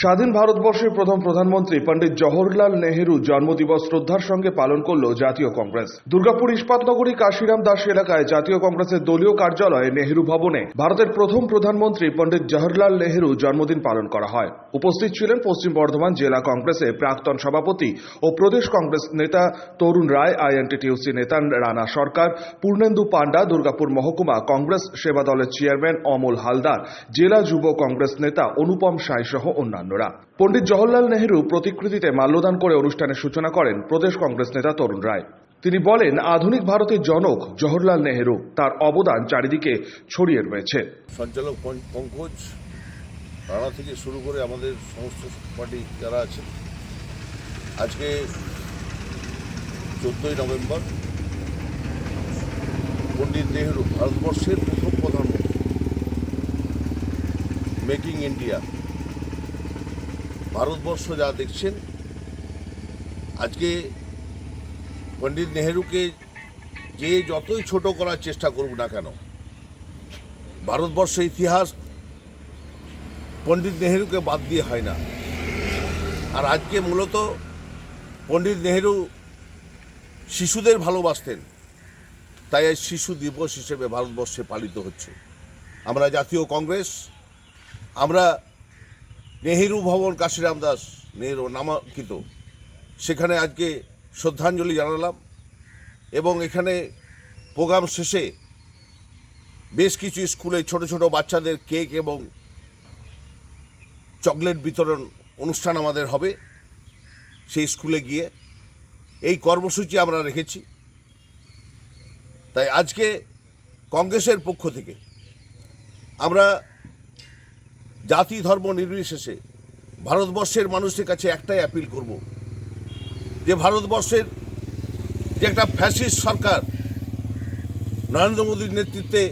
স্বাধীন ভারতবর্ষের প্রথম প্রধানমন্ত্রী পণ্ডিত জওহরলাল নেহেরু জন্মদিবস শ্রদ্ধার সঙ্গে পালন করল জাতীয় কংগ্রেস। দুর্গাপুর ইস্পাতনগরী কাশিরাম দাস এলাকায় জাতীয় কংগ্রেসের দলীয় কার্যালয়ে নেহেরু ভবনে ভারতের প্রথম প্রধানমন্ত্রী পণ্ডিত জওহরলাল নেহেরু জন্মদিন পালন করা হয়। উপস্থিত ছিলেন পশ্চিম বর্ধমান জেলা কংগ্রেসের প্রাক্তন সভাপতি ও প্রদেশ কংগ্রেস নেতা তরুণ রায়, আইএনটিটিউসি নেতা রানা সরকার, পূর্ণেন্দু পান্ডা, দুর্গাপুর মহকুমা কংগ্রেস সেবা দলের চেয়ারম্যান অমল হালদার, জেলা যুব কংগ্রেস নেতা অনুপম সাই সহ অন্যান্যরা। পণ্ডিত জওহরলাল নেহেরু প্রতিকৃতিতে মাল্যদান করে অনুষ্ঠানের সূচনা করেন প্রদেশ কংগ্রেস নেতা তরুণ রায়। তিনি বলেন, আধুনিক ভারতের জনক জওহরলাল নেহেরু, তার অবদান চারিদিকে ছড়িয়ে রয়েছে। সঞ্চালক পঙ্কজ রানা থেকে শুরু করে আমাদের সমস্ত পার্টি যারা আছে, আজকে 14ই নভেম্বর পণ্ডিত নেহেরু ভারতবর্ষের প্রথম প্রধানমন্ত্রী, মেকিং ইন্ডিয়া। ভারতবর্ষ যা দেখছেন আজকে, পণ্ডিত নেহেরুকে যে যতই ছোট করার চেষ্টা করুক না কেন, ভারতবর্ষের ইতিহাস পণ্ডিত নেহেরুকে বাদ দিয়ে হয় না। আর আজকে মূলত পণ্ডিত নেহেরু শিশুদের ভালোবাসতেন, তাই আজ শিশু দিবস হিসেবে ভারতবর্ষে পালিত হচ্ছে। আমরা জাতীয় কংগ্রেস, আমরা নেহেরু ভবন কাশিরাম দাস নেহেরু নামাঙ্কিত, সেখানে আজকে শ্রদ্ধাঞ্জলি জানালাম এবং এখানে প্রোগ্রাম শেষে বেশ কিছু স্কুলে ছোট ছোট বাচ্চাদের কেক এবং চকলেট বিতরণ অনুষ্ঠান আমাদের হবে। সেই স্কুলে গিয়ে এই কর্মসূচি আমরা রেখেছি। তাই আজকে কংগ্রেসের পক্ষ থেকে আমরা জাতি ধর্ম নির্বিশেষে ভারতবর্ষের মানুষের কাছে একটাই অ্যাপিল করব, যে ভারতবর্ষের যে একটা ফ্যাসিস্ট সরকার নরেন্দ্র মোদীর নেতৃত্বে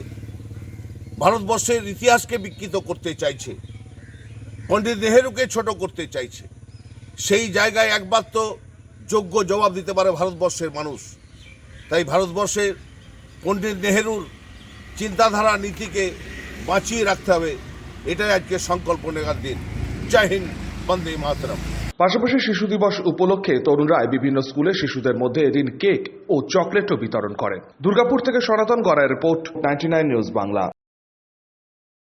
ভারতবর্ষের ইতিহাসকে বিকৃত করতে চাইছে, পণ্ডিত নেহেরুকে ছোট করতে চাইছে, সেই জায়গায় একবার তো যোগ্য জবাব দিতে পারে ভারতবর্ষের মানুষ। তাই ভারতবর্ষের পণ্ডিত নেহেরুর চিন্তাধারা নীতিকে বাঁচিয়ে রাখতে হবে, এটাই আজকে সংকল্প নেওয়ার দিন। জয় হিন্দ, বন্দে মাতরম। পাশাপাশি শিশু দিবস উপলক্ষে তরুণ রায় বিভিন্ন স্কুলে শিশুদের মধ্যে এদিন কেক ও চকলেটও বিতরণ করেন। দুর্গাপুর থেকে সনাতন গড়াইয়ের রিপোর্ট, 99 নিউজ বাংলা।